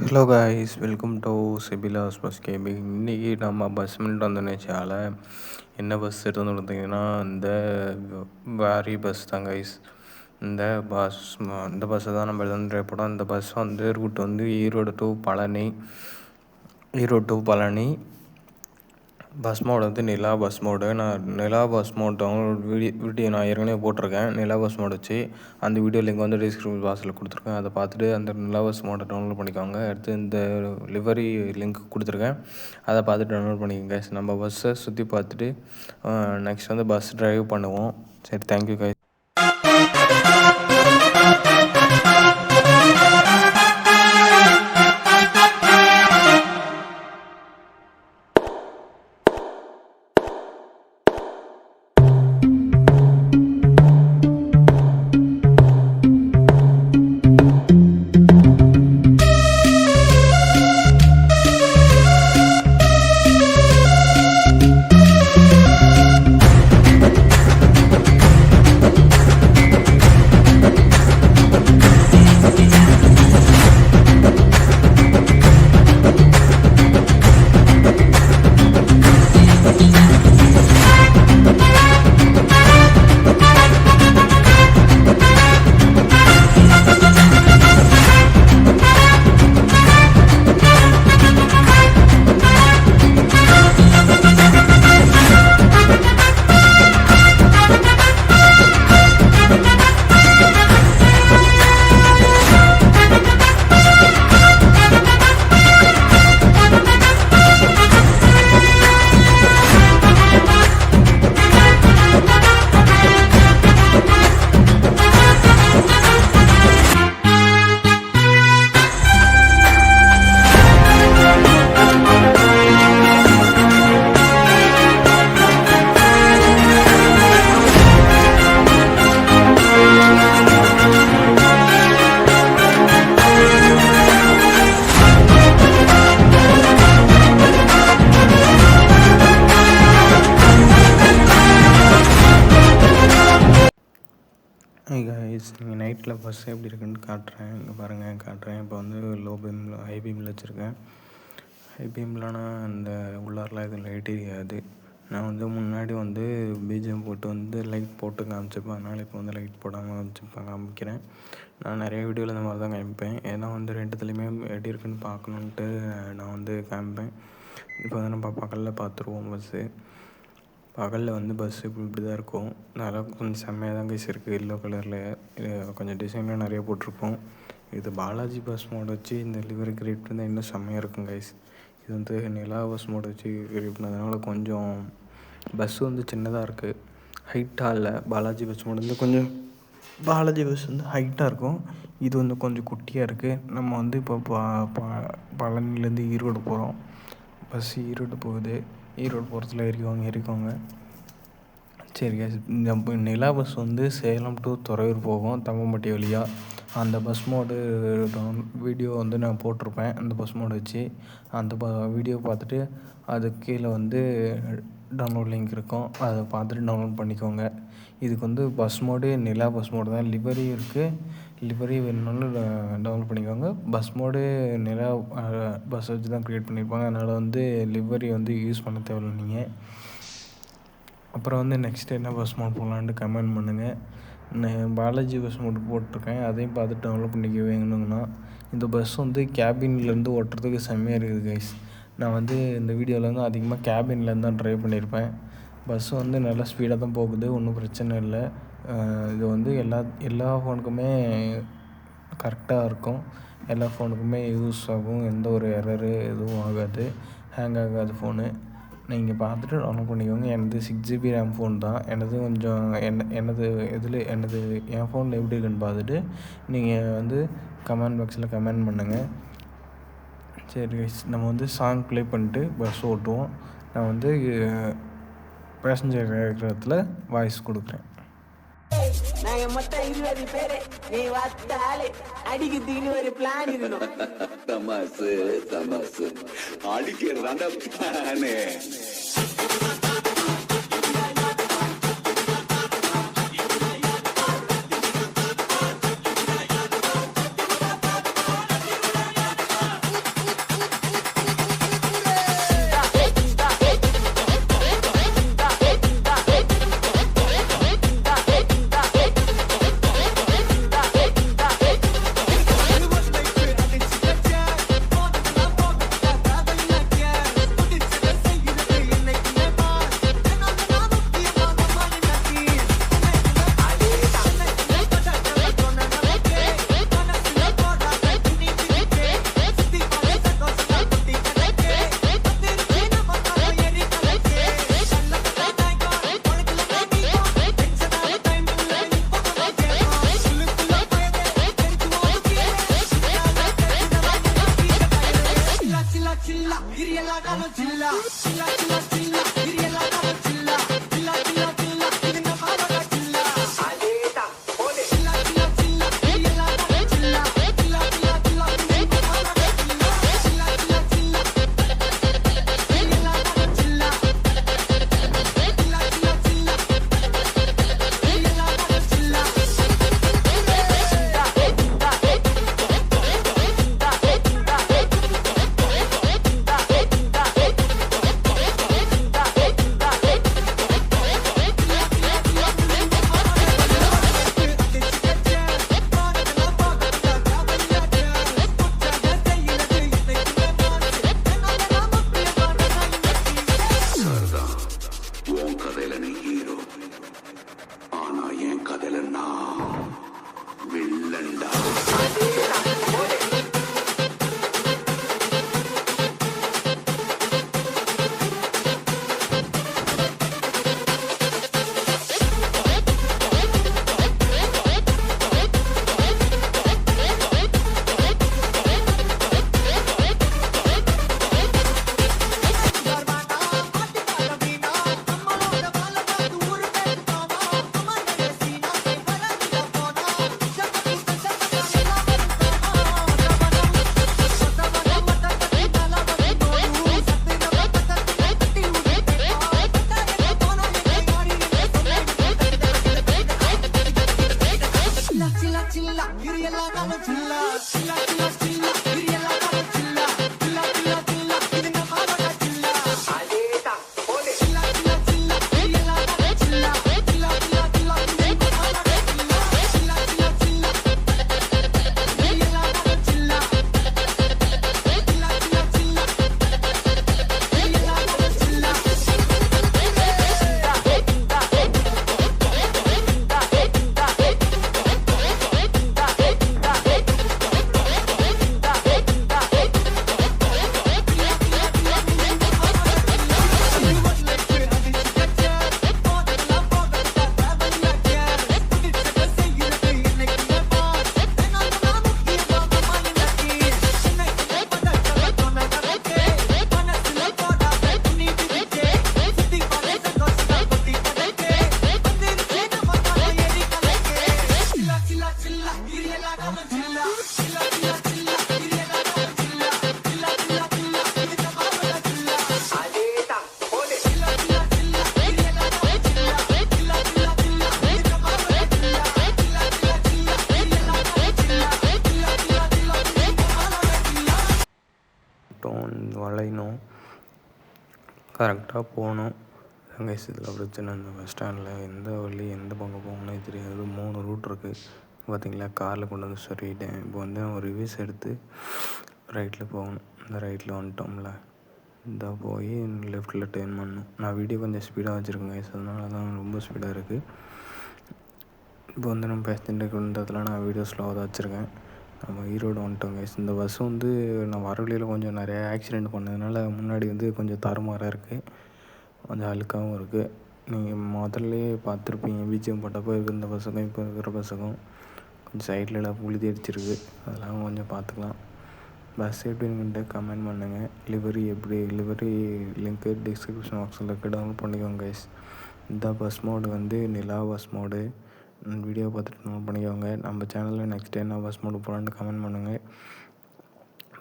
Hello guys, welcome to சிபிலாஸ் bus camping. இன்றைக்கி நம்ம பஸ் மில்ட் வந்தோன்னேச்சால என்ன பஸ் எடுத்து பார்த்தீங்கன்னா இந்த வாரி பஸ் தான் கைஸ். இந்த பஸ்ஸை தான் நம்ம எழுத ட்ரை பண்ணோம். இந்த பஸ் வந்து ரூட் வந்து Erode to Palani. Bus mode வந்து நிலா பஸ் மோடு. நான் நிலா பஸ் மோட் வீடியோ நான் ஏற்கனவே போட்டிருக்கேன். நிலா பஸ் மோடு வச்சு அந்த வீடியோ லிங்க் வந்து டிஸ்கிரிப்ஷன் பாக்ஸில் கொடுத்துருக்கேன். அதை பார்த்துட்டு அந்த நிலா பஸ் மோடை டவுன்லோட் பண்ணிக்கோங்க. அடுத்து இந்த லிவரி லிங்க் கொடுத்துருக்கேன், அதை பார்த்துட்டு டவுன்லோட் பண்ணிக்கோங்க. நம்ம பஸ்ஸை சுற்றி பார்த்துட்டு நெக்ஸ்ட் வந்து பஸ் ட்ரைவ் பண்ணுவோம். சரி, தேங்க்யூ கைஸ். கைஸ், நீங்கள் நைட்டில் பஸ் எப்படி இருக்குன்னு காட்டுறேன். இங்கே பாருங்கள், காட்டுறேன். இப்போ வந்து லோ பீமில் ஹை பீமில் வச்சுருக்கேன். ஹை பீம்லனா அந்த உள்ளாரெலாம் எதுவும் லைட் எரியாது. நான் வந்து முன்னாடி வந்து பிஜிஎம் போட்டு வந்து லைட் போட்டு காமிச்சிப்பேன். அதனால் இப்போ வந்து லைட் போடாமல் வச்சுப்பேன், காமிக்கிறேன். நான் நிறைய வீடியோவில் இந்த மாதிரி தான் காமிப்பேன். ஏன்னா வந்து ரெண்டுத்துலேயுமே எப்படி இருக்குன்னு பார்க்கணுன்ட்டு நான் வந்து காமிப்பேன். இப்போ வந்து நம்ம பகலில் பார்த்துருவோம். பகலில் வந்து பஸ்ஸு இப்படி தான் இருக்கும். நல்லா கொஞ்சம் செம்மையாக தான் கைஸ் இருக்குது. எல்லோ கலரில் கொஞ்சம் டிசைன்லாம் நிறைய போட்டிருப்போம். இது பாலாஜி பஸ் மோட் வச்சு இந்த லிவரி கிரியேட் பண்ணால் இன்னும் செம்மையாக இருக்கும் கைஸ். இது வந்து நிலா பஸ் மோட் வச்சு கிரியேட் பண்ணதுனால கொஞ்சம் பஸ்ஸு வந்து சின்னதாக இருக்குது, ஹைட்டாக இல்லை. பாலாஜி பஸ் மோட் வந்து கொஞ்சம் பாலாஜி பஸ் வந்து ஹைட்டாக இருக்கும். இது வந்து கொஞ்சம் குட்டியாக இருக்குது. நம்ம வந்து இப்போ பழனிலேருந்து ஈரோடு போகிறோம். பஸ் ஈரோடு போகுது. ஈரோடு போகிறதுல ஏறிக்கோங்க. சரி கேஸ், இந்த நிலா பஸ் வந்து சேலம் டு துறையூர் போகும் தம்மம்பட்டி வழியாக. அந்த பஸ் மோடு வீடியோ வந்து நான் போட்டிருப்பேன். அந்த பஸ் மோடு வச்சு அந்த வீடியோ பார்த்துட்டு அது கீழே வந்து டவுன்லோட் லிங்க் இருக்கும், அதை பார்த்துட்டு டவுன்லோட் பண்ணிக்கோங்க. இதுக்கு வந்து பஸ் மோடு நிலா பஸ் மோடு தான். லிவரி இருக்குது, லிவரி வேணும்னாலும் டவுன்லோட் பண்ணிக்கோங்க. பஸ் மோடு நிலா பஸ் வச்சு தான் க்ரியேட் பண்ணியிருப்பாங்க. அதனால் வந்து லிவரி வந்து யூஸ் பண்ண தேவையில்லை நீங்கள். அப்புறம் வந்து நெக்ஸ்ட் என்ன பஸ் மோட் போகலான்ட்டு கமெண்ட் பண்ணுங்கள். நான் பாலாஜி பஸ் மோட் போட்டிருக்கேன், அதையும் பார்த்துட்டு டவுன்லோட் பண்ணிக்க வேணுங்கன்னா. இந்த பஸ் வந்து கேபின்லேருந்து ஓட்டுறதுக்கு செம்மையாக இருக்குது கைஸ். நான் வந்து இந்த வீடியோவில் வந்து அதிகமாக கேபின்லேருந்து தான் ட்ரைவ் பண்ணியிருப்பேன். பஸ்ஸு வந்து நல்லா ஸ்பீடாக தான் போகுது, ஒன்றும் பிரச்சனை இல்லை. இது வந்து எல்லா ஃபோனுக்குமே கரெக்டாக இருக்கும். எல்லா ஃபோனுக்குமே யூஸ் ஆகும். எந்த ஒரு எரரு எதுவும் ஆகாது, ஹேங் ஆகாது ஃபோனு. நீங்கள் பார்த்துட்டு டவுன்லோட் பண்ணிக்கோங்க. எனது 6GB ரேம் ஃபோன் தான். எனது கொஞ்சம் எனது என் ஃபோனில் எப்படி இருக்குன்னு பார்த்துட்டு நீங்கள் வந்து கமெண்ட் பாக்ஸில் கமெண்ட் பண்ணுங்கள். சரி, நம்ம வந்து சாங் ப்ளே பண்ணிட்டு பஸ் ஓட்டுவோம். நான் வந்து பேசஞ்சர் இடத்துல வாய்ஸ் கொடுக்குறேன். நாங்க மொத்தம் 20 பேரு, நீ வந்தாலே அடிக்கிறதுக்கு ஒரு பிளான் இருக்கணும். தமாசு அடிக்கிறதாண்டா பிளானு. வளையணும், கரெக்டாக போகணும். கைஸ் இதில் பிரச்சனை, இந்த பஸ் ஸ்டாண்டில் எந்த வழி எந்த பக்கம் போகணுன்னே தெரியாது. 3 ரூட் இருக்குது பார்த்தீங்களா. காரில் கொண்டு வந்து சொல்லிட்டேன். இப்போ வந்து ஒரு ரிவர்ஸ் எடுத்து ரைட்டில் போகணும். இந்த ரைட்டில் வந்துட்டோம்ல, இந்த போய் லெஃப்ட்டில் டேர்ன் பண்ணணும். நான் வீடியோ கொஞ்சம் ஸ்பீடாக வச்சுருக்கேன் கைஸ், அதனால தான் ரொம்ப ஸ்பீடாக இருக்குது. இப்போ வந்து நம்ம பேசஞ்சருக்கு வந்ததில் நான் வீடியோ ஸ்லோவாக தான் வச்சுருக்கேன். நம்ம ஈரோடு வந்துட்டோம் கைஸ். இந்த பஸ் வந்து நான் வர வழியில் கொஞ்சம் நிறைய ஆக்சிடெண்ட் பண்ணதுனால முன்னாடி வந்து கொஞ்சம் தாறுமாறாக இருக்குது, கொஞ்சம் அழுக்காகவும் இருக்குது. நீங்கள் முதல்லையே பார்த்துருப்பீங்க, பிஜிஎம் போட்டப்போ இருக்கிற இந்த பஸ்ஸுக்கும் இப்போ இருக்கிற பஸ்ஸுக்கும் கொஞ்சம் சைட்லலாம் புழுதி அடிச்சிருக்கு. அதெல்லாம் கொஞ்சம் பார்த்துக்கலாம். பஸ் எப்படின்னுட்டு கமெண்ட் பண்ணுங்கள். லிவரி லிங்க்கு டிஸ்கிரிப்ஷன் பாக்ஸில் இருக்குது, டவுன்லோட் பண்ணிக்கோங்க கைஸ். இந்த பஸ் மோடு வந்து நிலா பஸ் மோடு. வீடியோ பார்த்துட்டு நோட் பண்ணிக்கோங்க. நம்ம சேனலில் நெக்ஸ்ட் என்ன பஸ் மோடு போகலான்னு கமெண்ட் பண்ணுங்கள்.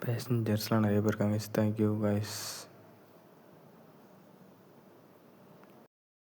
பேசஞ்சர்ஸ்லாம் நிறைய பேர் இருக்காங்க கைஸ். Thank you guys.